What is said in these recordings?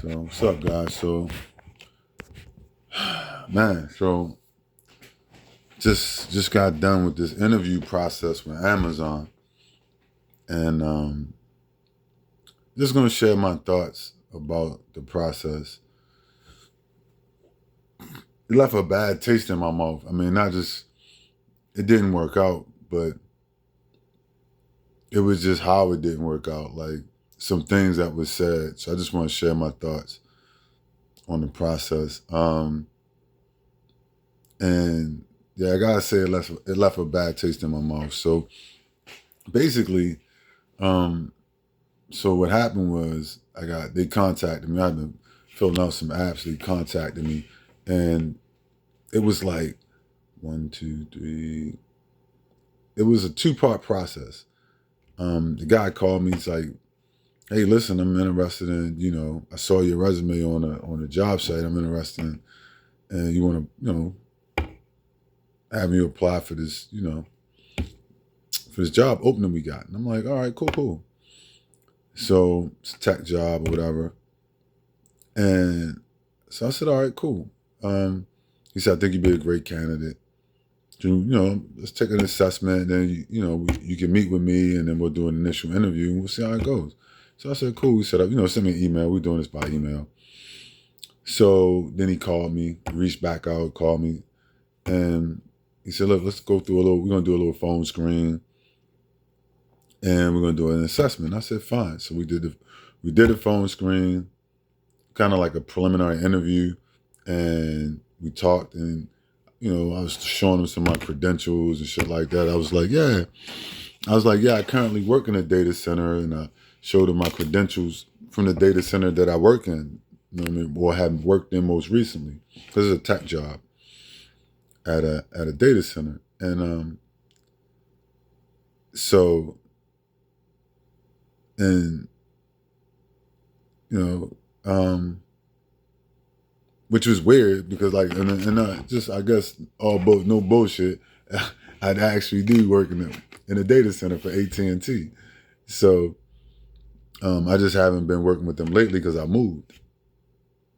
So what's up, guys? So, man, so just got done with this interview process with Amazon, and just gonna share my thoughts about the process. It left a bad taste in my mouth. I mean, not just it didn't work out, but it was just how it didn't work out. Like some things that was said. So I just want to share my thoughts on the process. And yeah, I gotta say it left a bad taste in my mouth. So basically, um, so what happened was they contacted me. I had to fill out some apps. They contacted me, and it was like one, two, three. It was a two-part process. The guy called me. He's like, "Hey, listen, I'm interested in. I saw your resume on a job site. I'm interested in, and you want to, have me apply for this, for this job opening we got." And I'm like, "All right, cool." So it's a tech job or whatever. And so I said, "All right, cool." He said, "I think you'd be a great candidate. Let's take an assessment. Then you can meet with me, and then we'll do an initial interview, and we'll see how it goes." So I said, "Cool." He said, "Send me an email. We're doing this by email." So then he called me, reached back out, called me, and he said, "Look, let's go through a little. We're gonna do a little phone screen, and we're gonna do an assessment." I said, "Fine." So we did a phone screen, kind of like a preliminary interview, and we talked, and I was showing him some of my credentials and shit like that. I was like, yeah, I currently work in a data center, and I showed him my credentials from the data center that I work in, or have worked in most recently, because it's a tech job at a data center, and so and you know, which was weird because just I guess no bullshit. I'd actually do work in a data center for AT&T. So I just haven't been working with them lately because I moved.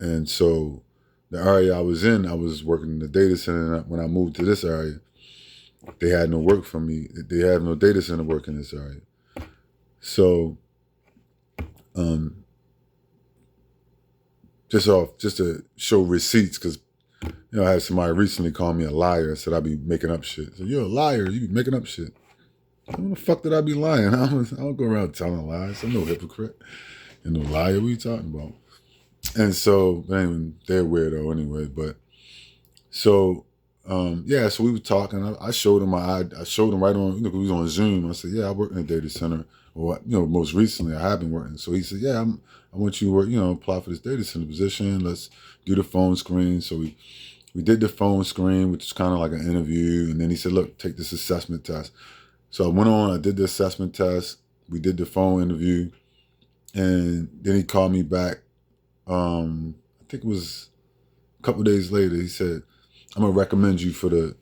And so the area I was in, I was working in the data center. And when I moved to this area, they had no work for me. They had no data center work in this area. So just to show receipts, because I had somebody recently call me a liar and said I'd be making up shit. So you're a liar, you be making up shit. When the fuck did I be lying? I don't go around telling lies. I'm no hypocrite and no liar. What are you talking about? And so, anyway, they're weirdo anyway. But so, so we were talking. I showed him I showed him right on, we was on Zoom. I said, yeah, I work in a data center. Or, most recently I have been working. So he said, yeah, I want you to work, apply for this data center position. Let's do the phone screen. So we did the phone screen, which is kind of like an interview. And then he said, look, take this assessment test. So I went on, I did the assessment test. We did the phone interview. And then he called me back. I think it was a couple of days later. He said, I'm going to recommend you for the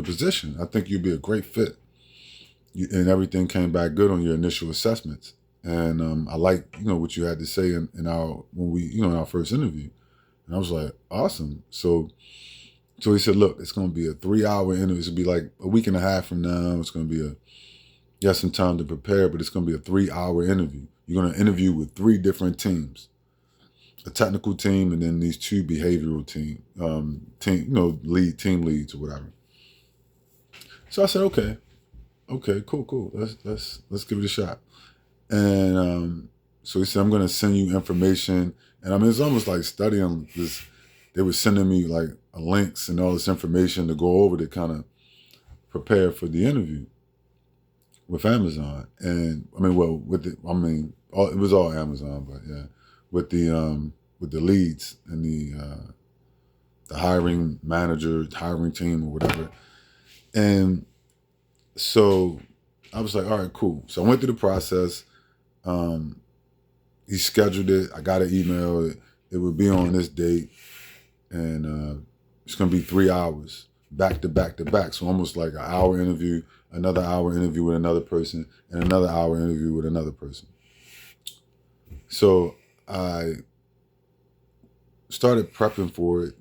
position. I think you'd be a great fit. And everything came back good on your initial assessments. And I like, what you had to say in our first interview. And I was like, awesome. So he said, look, it's going to be a 3-hour interview. It's going to be like a week and a half from now. It's going to be you have some time to prepare, but it's going to be a 3-hour interview. You're going to interview with 3 different teams, a technical team, and then these 2 behavioral team, team leads or whatever. So I said, okay, cool. Let's give it a shot. And so he said, I'm going to send you information. And it's almost like studying this. They were sending me like links and all this information to go over to kind of prepare for the interview with Amazon. And it was all Amazon, but yeah, with the leads and the hiring manager, hiring team or whatever. And so I was like, all right, cool. So I went through the process. He scheduled it. I got an email. It would be on this date. And it's going to be 3 hours, back to back to back. So almost like an hour interview, another hour interview with another person, and another hour interview with another person. So I started prepping for it,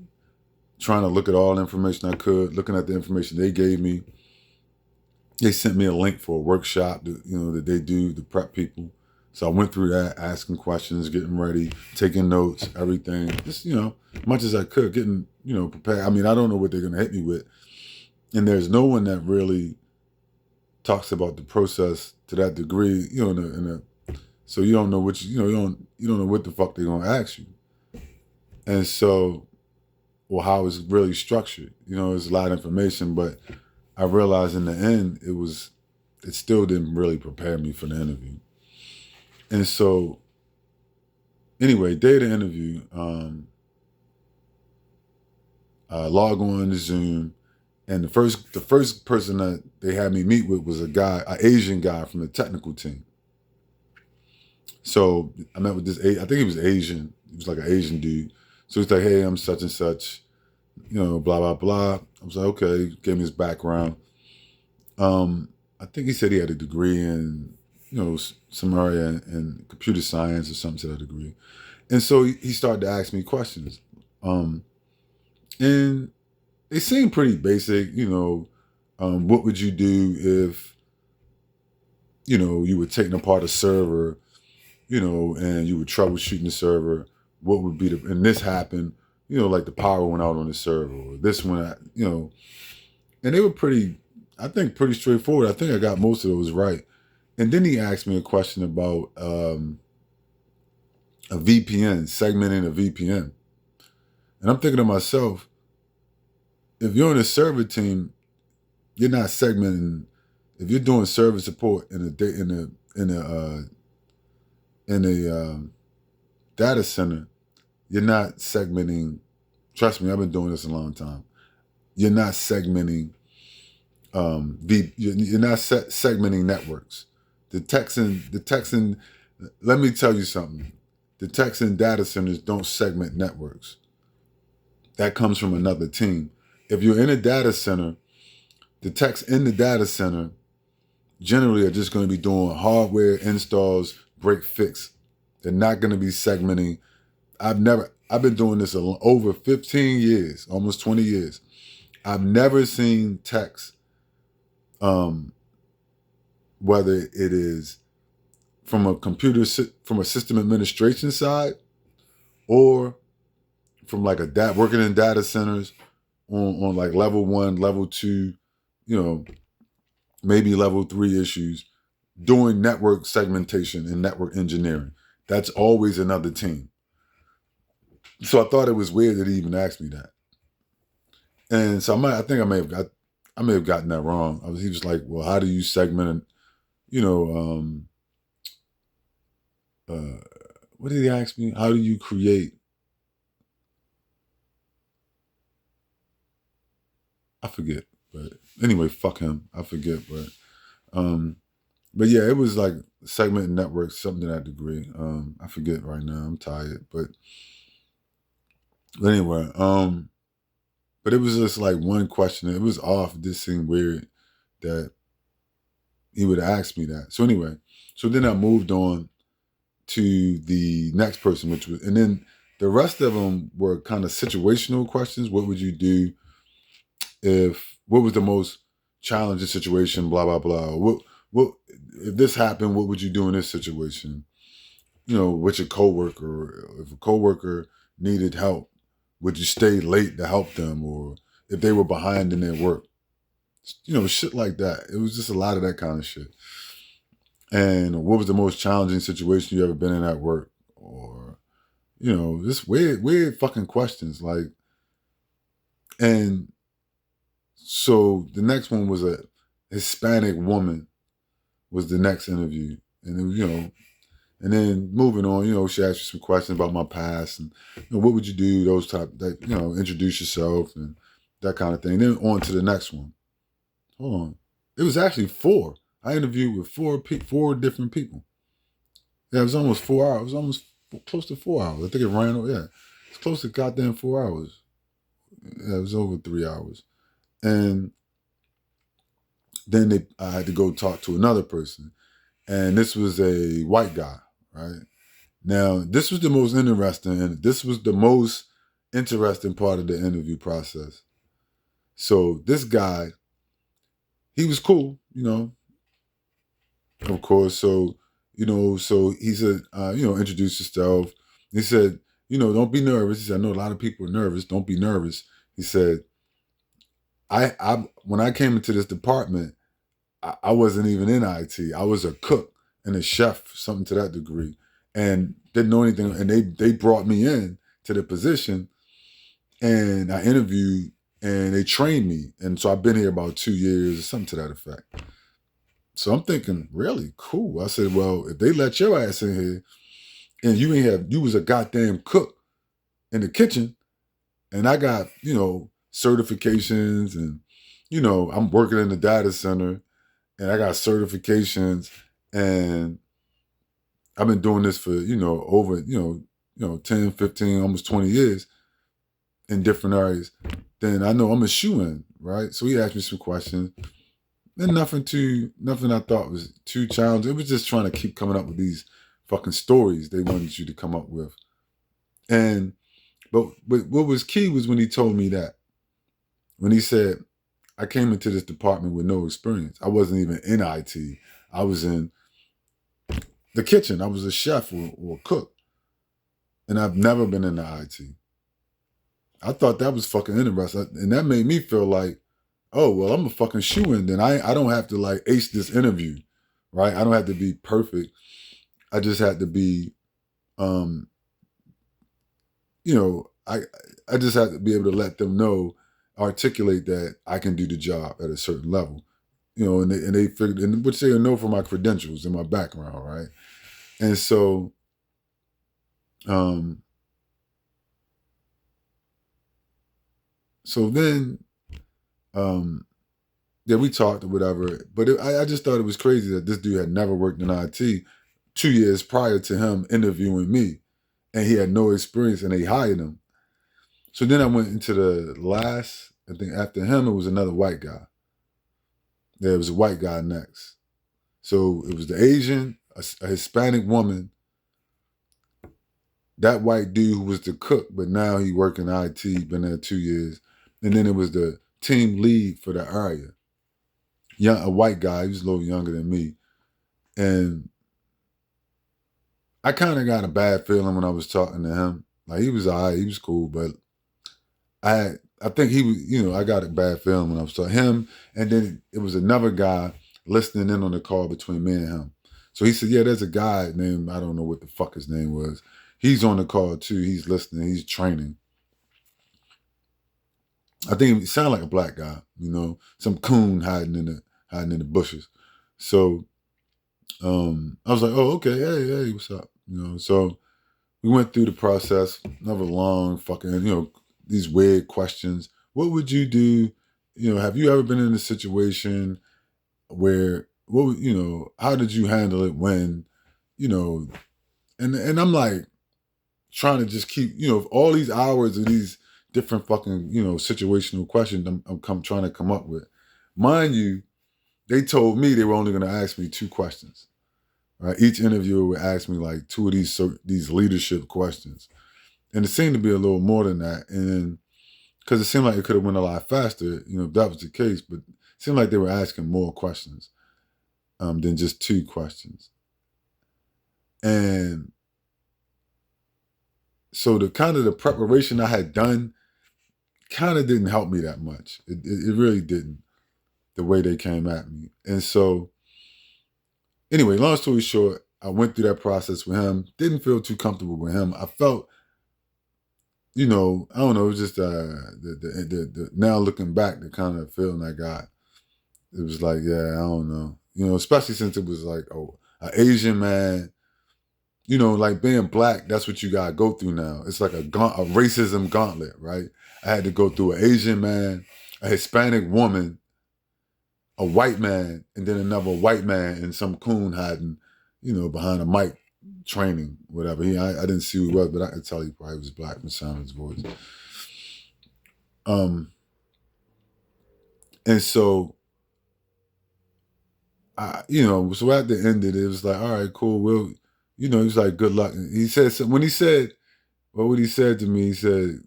trying to look at all the information I could, looking at the information they gave me. They sent me a link for a workshop that they do to prep people. So I went through that, asking questions, getting ready, taking notes, everything. Just, much as I could, getting, prepared. I mean, I don't know what they're going to hit me with. And there's no one that really talks about the process to that degree, so you don't know what you don't know what the fuck they're going to ask you. And so, or how it's really structured. There's a lot of information, but I realized in the end, it still didn't really prepare me for the interview. And so, anyway, day of the interview, log on to Zoom, and the first person that they had me meet with was an Asian guy from the technical team. So I met with this, I think he was Asian. He was like an Asian dude. So he's like, hey, I'm such and such, blah, blah, blah. I was like, okay, gave me his background. I think he said he had a degree in, some area in computer science or something to that degree. And so he started to ask me questions. And they seemed pretty basic, what would you do if, you were taking apart a server, and you were troubleshooting the server? What would be and this happened, like the power went out on the server, or this one, and they were pretty straightforward. I think I got most of those right. And then he asked me a question about a VPN, segmenting a VPN. And I'm thinking to myself, if you're on a server team, you're not segmenting. If you're doing server support in a data center, you're not segmenting. Trust me, I've been doing this a long time. You're not segmenting. You're not segmenting networks. The Texan. Let me tell you something. The Texan data centers don't segment networks. That comes from another team. If you're in a data center, the techs in the data center generally are just going to be doing hardware installs, break fix. They're not going to be segmenting. I've been doing this over 15 years, almost 20 years. I've never seen techs, whether it is from a system administration side, or from like working in data centers on like level 1, level 2, maybe level 3 issues, doing network segmentation and network engineering. That's always another team. So I thought it was weird that he even asked me that. And so I may have gotten that wrong. He was like, well, how do you segment, what did he ask me? How do you create? I forget, but anyway, fuck him. I forget, but yeah, it was like segment network, something to that degree. I forget right now. I'm tired, but anyway, but it was just like one question. It was off. It just seemed weird that he would ask me that. So anyway, so then I moved on to the next person, and then the rest of them were kind of situational questions. What would you do what was the most challenging situation? Blah, blah, blah. What if this happened? What would you do in this situation? With your coworker. If a coworker needed help, would you stay late to help them? Or if they were behind in their work? Shit like that. It was just a lot of that kind of shit. And what was the most challenging situation you ever been in at work? Or, just weird fucking questions. Like, and so the next one was a Hispanic woman was the next interview. And, and then moving on, she asked me some questions about my past and, what would you do? Those type that, introduce yourself and that kind of thing. Then on to the next one. Hold on. It was actually 4. I interviewed with 4 different people. Yeah, it was almost 4 hours. It was almost close to 4 hours. I think it ran, it's close to goddamn 4 hours. Yeah, it was over 3 hours. And then I had to go talk to another person. And this was a white guy, right? Now, this was the most interesting, and this was the most interesting part of the interview process. So this guy, he was cool, of course. So, so he said, introduce yourself. He said, don't be nervous. He said, I know a lot of people are nervous. Don't be nervous. He said, I when I came into this department, I wasn't even in IT. I was a cook and a chef, something to that degree, and didn't know anything. And they brought me in to the position, and I interviewed, and they trained me, and so I've been here about 2 years, something to that effect. So I'm thinking, really cool. I said, well, if they let your ass in here, and you was a goddamn cook in the kitchen, and I got certifications, and I'm working in the data center, and I got certifications, and I've been doing this for, over, 10, 15, almost 20 years in different areas, then I know I'm a shoe-in, right? So he asked me some questions, and nothing I thought was too challenging. It was just trying to keep coming up with these fucking stories they wanted you to come up with. But what was key was when he told me that. When he said, I came into this department with no experience. I wasn't even in IT. I was in the kitchen. I was a chef or a cook. And I've never been in the IT. I thought that was fucking interesting. And that made me feel like, oh, well, I'm a fucking shoe-in. Then I don't have to like ace this interview, right? I don't have to be perfect. I just had to be, I just had to be able to let them know, articulate that I can do the job at a certain level, and they figured, and which they know from my credentials and my background, right? And so, then, yeah, we talked or whatever, but I just thought it was crazy that this dude had never worked in IT 2 years prior to him interviewing me, and he had no experience, and they hired him. So then I went into the last, I think after him, it was another white guy. There was a white guy next. So it was the Asian, a Hispanic woman, that white dude who was the cook, but now he worked in IT, been there 2 years. And then it was the team lead for the area. A white guy, he was a little younger than me. And I kind of got a bad feeling when I was talking to him. Like, he was all right, he was cool, but I think he was, I got a bad feeling when I was talking to him. And then it was another guy listening in on the call between me and him. So he said, yeah, there's a guy named, I don't know what the fuck his name was. He's on the call too. He's listening. He's training. I think he sounded like a black guy, some coon hiding in the bushes. So I was like, oh, okay, hey, what's up? So we went through the process, another long fucking, these weird questions. What would you do? Have you ever been in a situation where, how did you handle it when, and I'm like trying to just keep, all these hours of these different fucking, situational questions I'm trying to come up with. Mind you, they told me they were only going to ask me 2 questions. Right? Each interviewer would ask me like 2 of these leadership questions. And it seemed to be a little more than that. And because it seemed like it could have went a lot faster, if that was the case, but it seemed like they were asking more questions than just 2 questions. And so the preparation I had done kind of didn't help me that much. It really didn't, the way they came at me. And so, anyway, long story short, I went through that process with him. Didn't feel too comfortable with him. I felt, I don't know, it was just the now looking back, the kind of feeling I got. It was like, yeah, I don't know. Especially since it was like, an Asian man, like being black, that's what you gotta go through now. It's like a racism gauntlet, right? I had to go through an Asian man, a Hispanic woman, a white man, and then another white man, and some coon hiding, behind a mic training, whatever. I didn't see who he was, but I could tell he probably was black from sound of his voice. And so so at the end of it, it was like, all right, cool. Well, he was like, good luck. And he said, what he said to me, he said,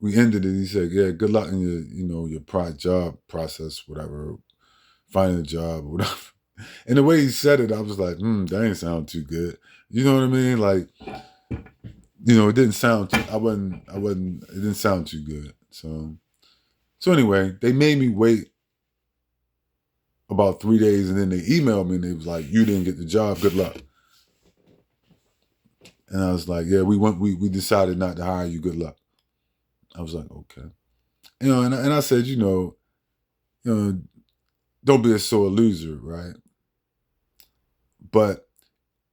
we ended it. He said, "Yeah, good luck in your job process, whatever, finding a job or whatever." And the way he said it, I was like, that ain't sound too good. You know what I mean? Like, it didn't sound. I wasn't. It didn't sound too good. So anyway, they made me wait about 3 days, and then they emailed me and they was like, "You didn't get the job. Good luck." And I was like, "Yeah, we decided not to hire you. Good luck." I was like, "Okay." And I said, don't be a sore loser, right? But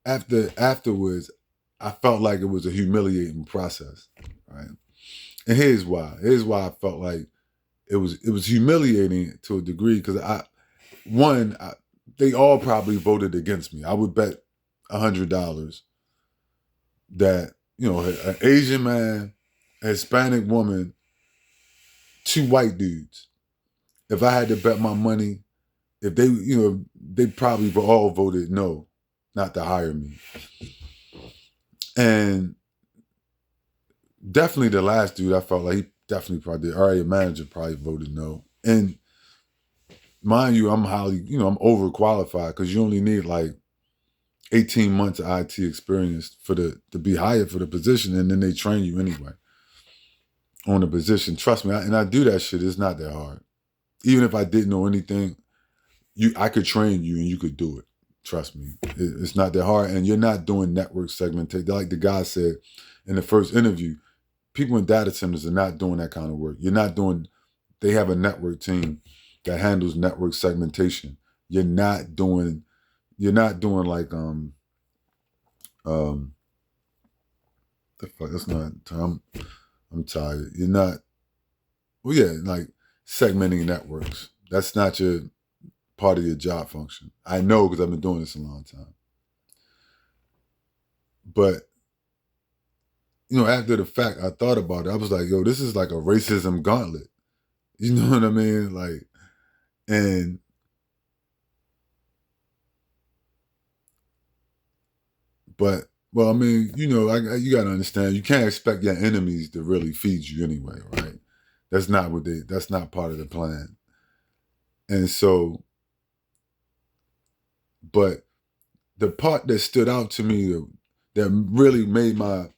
afterwards, I felt like it was a humiliating process, right? And here's why. Here's why I felt like it was humiliating to a degree because they all probably voted against me. I would bet $100 that an Asian man, a Hispanic woman, two white dudes. If I had to bet my money, if they probably all voted no, not to hire me. And definitely the last dude, I felt like he definitely probably did. Our area manager probably voted no. And mind you, I'm I'm overqualified because you only need like 18 months of IT experience to be hired for the position, and then they train you anyway on the position. Trust me, and I do that shit. It's not that hard. Even if I didn't know anything, I could train you and you could do it. Trust me, it's not that hard. And you're not doing network segmentation. Like the guy said in the first interview, people in data centers are not doing that kind of work. They have a network team that handles network segmentation. You're not doing like the fuck, that's not I'm tired. You're not like segmenting networks. That's not your part of your job function. I know because I've been doing this a long time. But after the fact, I thought about it. I was like, yo, this is like a racism gauntlet. You know what I mean? Like, and but well, I mean, you got to understand, you can't expect your enemies to really feed you anyway, right? That's not part of the plan. And so, but the part that stood out to me that really made my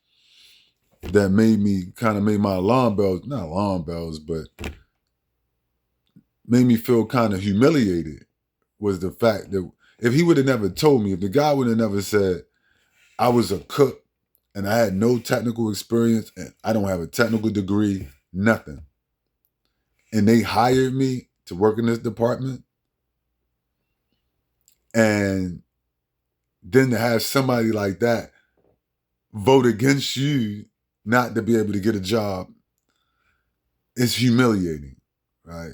alarm bells, not alarm bells, but made me feel kind of humiliated was the fact that if he would have never told me, if the guy would have never said I was a cook and I had no technical experience and I don't have a technical degree, nothing, and they hired me to work in this department, and then to have somebody like that vote against you not to be able to get a job, it's humiliating, right?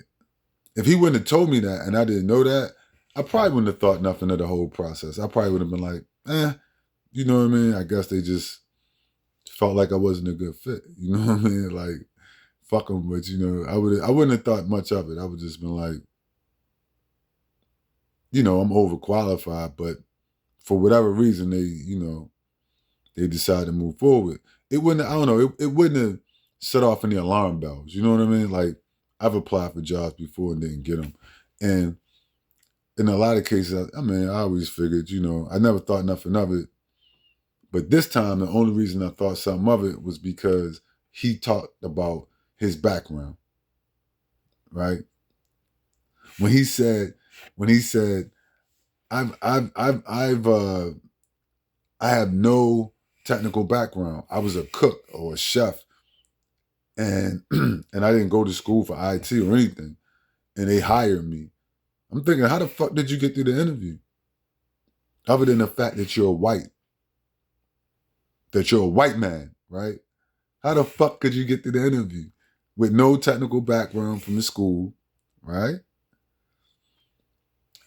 If he wouldn't have told me that and I didn't know that, I probably wouldn't have thought nothing of the whole process. I probably would have been like, you know what I mean? I guess they just felt like I wasn't a good fit. You know what I mean? Like, fuck them. But I wouldn't have thought much of it. I would just been like, I'm overqualified, but for whatever reason, they decided to move forward. It wouldn't. I don't know. It wouldn't have set off any alarm bells. You know what I mean? Like, I've applied for jobs before and didn't get them, and in a lot of cases, I always figured, I never thought nothing of it. But this time, the only reason I thought something of it was because he talked about his background, right? When he said, I have no technical background. I was a cook or a chef, and and I didn't go to school for IT or anything, and they hired me. I'm thinking, how the fuck did you get through the interview? Other than the fact that you're a white man, right? How the fuck could you get through the interview with no technical background from the school, right?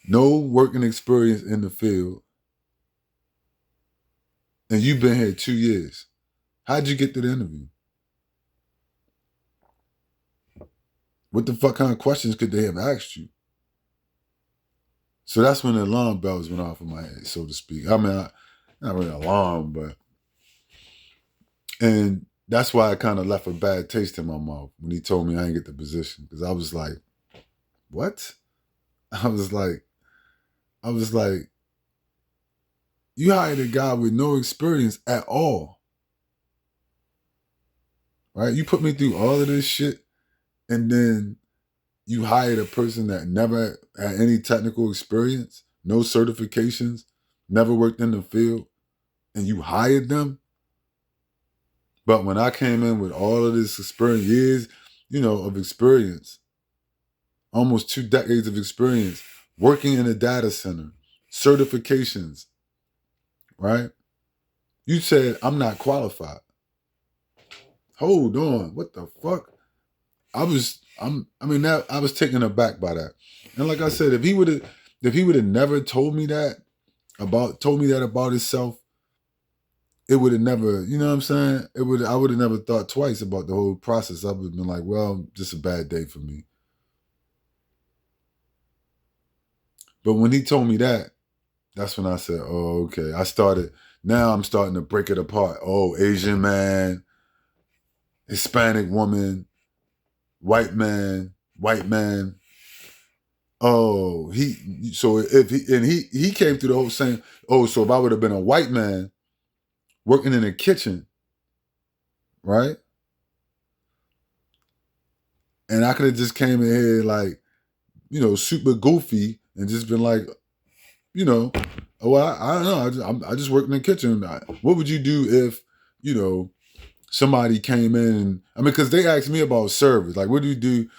No working experience in the field, and you've been here 2 years. How'd you get through the interview? What the fuck kind of questions could they have asked you? So that's when the alarm bells went off in my head, so to speak. I mean, not really an alarm, but and that's why I kind of left a bad taste in my mouth when he told me I didn't get the position. Because I was like, what? I was like, I was like, you hired a guy with no experience at all, right? You put me through all of this shit, and then you hired a person that never had any technical experience, no certifications, never worked in the field, and you hired them. But when I came in with all of this experience, years, of experience, almost 2 decades of experience, working in a data center, certifications, right? You said I'm not qualified. Hold on, what the fuck? I was taken aback by that. And like I said, if he would have never told me that about himself, it would have never, you know what I'm saying? I would have never thought twice about the whole process. I would have been like, well, just a bad day for me. But when he told me that, that's when I said, oh, okay. Now I'm starting to break it apart. Oh, Asian man, Hispanic woman, white man. Oh, he came through the whole saying, oh, so if I would have been a white man working in a kitchen, right? And I could have just came in here like, super goofy and just been like, well, I don't know. I just work in the kitchen. What would you do if, somebody came in and, because they asked me about servers. Like, what do you do,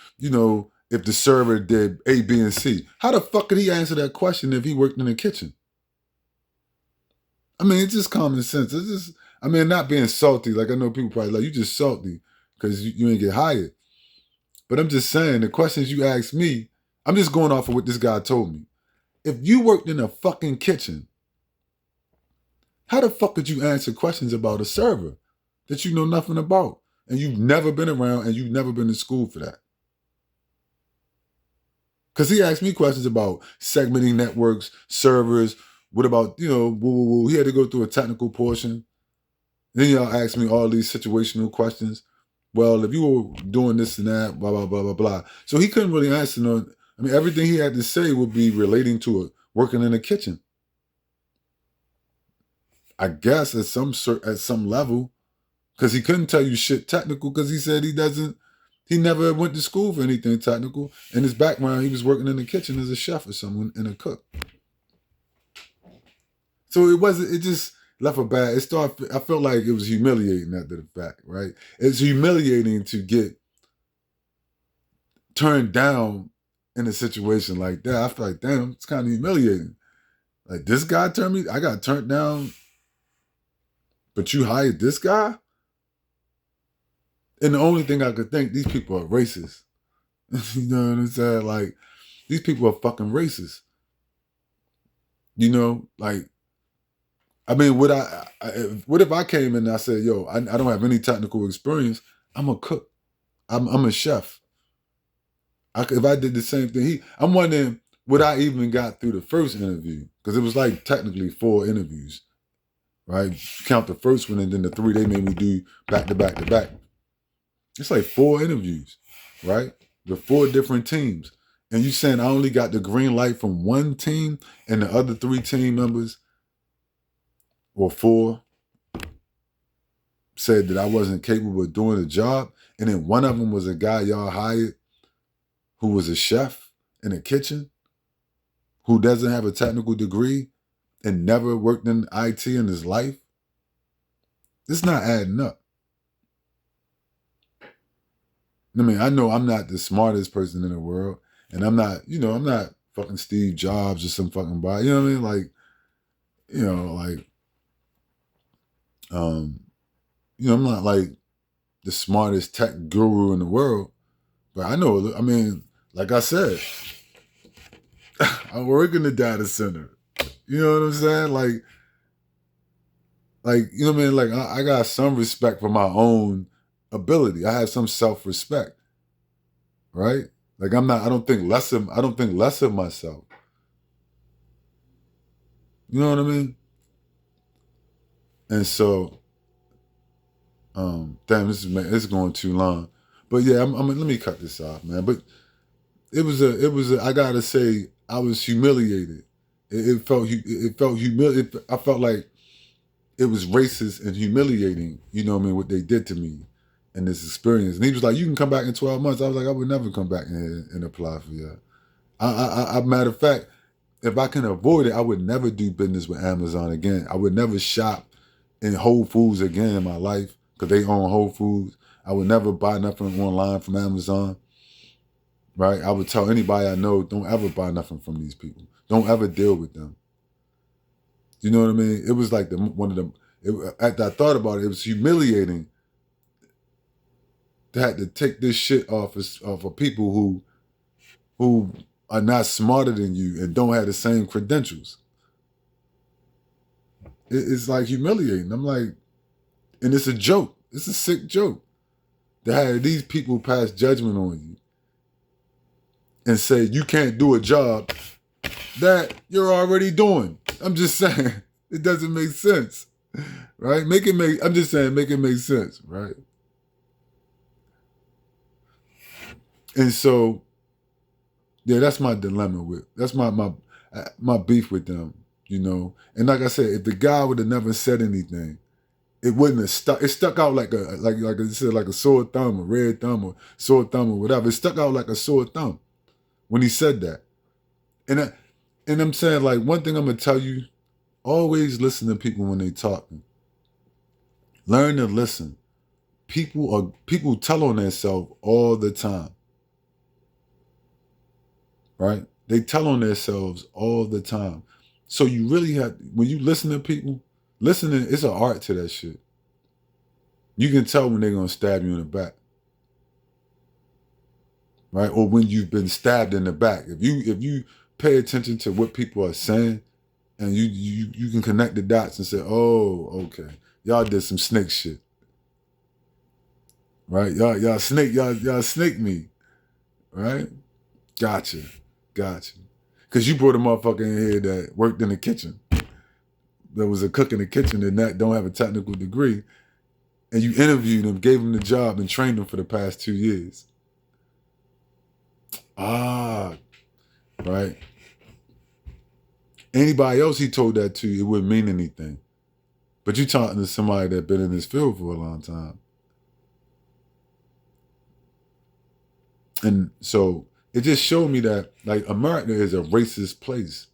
if the server did A, B, and C? How the fuck could he answer that question if he worked in the kitchen? It's just common sense. It's just, not being salty. Like, I know people probably like, you just salty because you ain't get hired. But I'm just saying, the questions you ask me, I'm just going off of what this guy told me. If you worked in a fucking kitchen, how the fuck could you answer questions about a server that you know nothing about? And you've never been around and you've never been to school for that? Because he asked me questions about segmenting networks, servers. What about, he had to go through a technical portion. Then y'all asked me all these situational questions. Well, if you were doing this and that, blah, blah, blah, blah, blah. So he couldn't really answer none. Everything he had to say would be relating to working in a kitchen. I guess at some level, because he couldn't tell you shit technical because he said he never went to school for anything technical. In his background, he was working in the kitchen as a chef or someone and a cook. So it just left a bad, I felt like it was humiliating after the fact, right? It's humiliating to get turned down in a situation like that. I feel like, damn, it's kind of humiliating. Like, this guy I got turned down, but you hired this guy? And the only thing I could think, these people are racist. You know what I'm saying? Like, these people are fucking racist. Like, what if I came in and I said, yo, I don't have any technical experience. I'm a cook. I'm a chef. If I did the same thing, I'm wondering, would I even got through the first interview? Because it was like technically 4 interviews, right? Count the first one and then the 3 they made me do back to back to back. It's like 4 interviews, right? With 4 different teams. And you saying I only got the green light from one team and the other 3 team members, or 4, said that I wasn't capable of doing the job. And then one of them was a guy y'all hired who was a chef in a kitchen, who doesn't have a technical degree and never worked in IT in his life. It's not adding up. I know I'm not the smartest person in the world, and I'm not fucking Steve Jobs or some fucking body. You know what I mean? I'm not like the smartest tech guru in the world, but I know, like I said, I work in the data center. You know what I'm saying? You know what I mean? Like, I got some respect for my own ability. I have some self-respect, right? Like, I don't think less of myself. You know what I mean? And so, Damn, this is going too long. But yeah, let me cut this off, man. But it was a. I gotta say, I was humiliated. It felt humiliating. I felt like it was racist and humiliating. You know what I mean? What they did to me in this experience. And he was like, "You can come back in 12 months." I was like, "I would never come back and apply for you." Matter of fact, if I can avoid it, I would never do business with Amazon again. I would never shop in Whole Foods again in my life because they own Whole Foods. I would never buy nothing online from Amazon. Right? I would tell anybody I know, don't ever buy nothing from these people. Don't ever deal with them. You know what I mean? It was like one of them. After I thought about it, it was humiliating to have to take this shit off of people who are not smarter than you and don't have the same credentials. It's like humiliating. I'm like, and it's a joke. It's a sick joke to have these people pass judgment on you and say you can't do a job that you're already doing. I'm just saying, it doesn't make sense, right? I'm just saying, make it make sense, right? And so, yeah, that's my dilemma that's my beef with them, you know. And like I said, if the guy would have never said anything, it wouldn't have stuck. It stuck out like I said, like a sore thumb, a red thumb, or sore thumb, or whatever. It stuck out like a sore thumb when he said that. And I'm saying, like, one thing I'm gonna tell you: always listen to people when they talking. Learn to listen. People tell on themselves all the time. Right? They tell on themselves all the time. So you really have, when you listen to people, listening, it's an art to that shit. You can tell when they're gonna stab you in the back. Right? Or when you've been stabbed in the back. If you pay attention to what people are saying and you can connect the dots and say, oh, okay, y'all did some snake shit. Right? Y'all snake me. Right? Gotcha. Because you brought a motherfucker in here that worked in the kitchen. There was a cook in the kitchen that don't have a technical degree. And you interviewed him, gave him the job, and trained him for the past 2 years. Right. Anybody else he told that to, it wouldn't mean anything. But you talking to somebody that been in this field for a long time. And so it just showed me that, like, America is a racist place,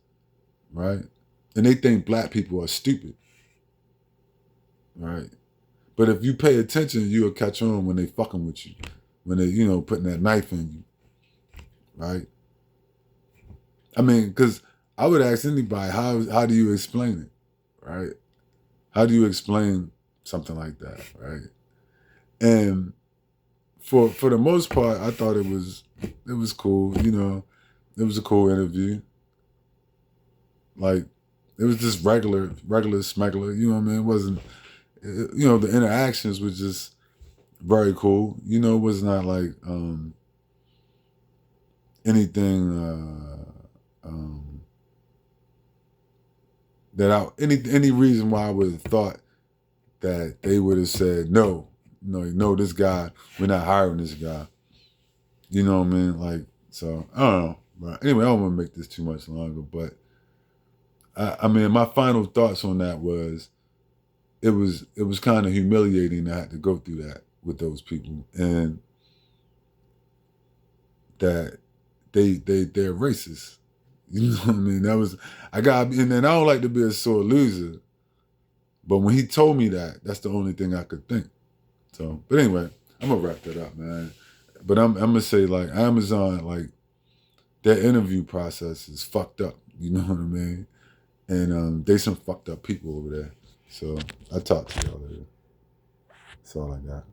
right? And they think black people are stupid, right? But if you pay attention, you'll catch on when they fucking with you, when they, putting that knife in you, right? I mean, because I would ask anybody, how do you explain it, right? How do you explain something like that, right? And for the most part, I thought it was cool, it was a cool interview. Like, it was just regular smuggler, you know what I mean? It wasn't, the interactions was just very cool. It was not like anything any reason why I would have thought that they would have said no, this guy, we're not hiring this guy. You know what I mean? Like, so I don't know. But anyway, I don't want to make this too much longer. But I mean, my final thoughts on that was, it was kind of humiliating to have to go through that with those people, and that they're racist. You know what I mean? And I don't like to be a sore loser, but when he told me that, that's the only thing I could think. So, but anyway, I'm gonna wrap that up, man. But I'm gonna say, like, Amazon, like, their interview process is fucked up. You know what I mean? And they some fucked up people over there. So I talk to y'all later. That's all I got.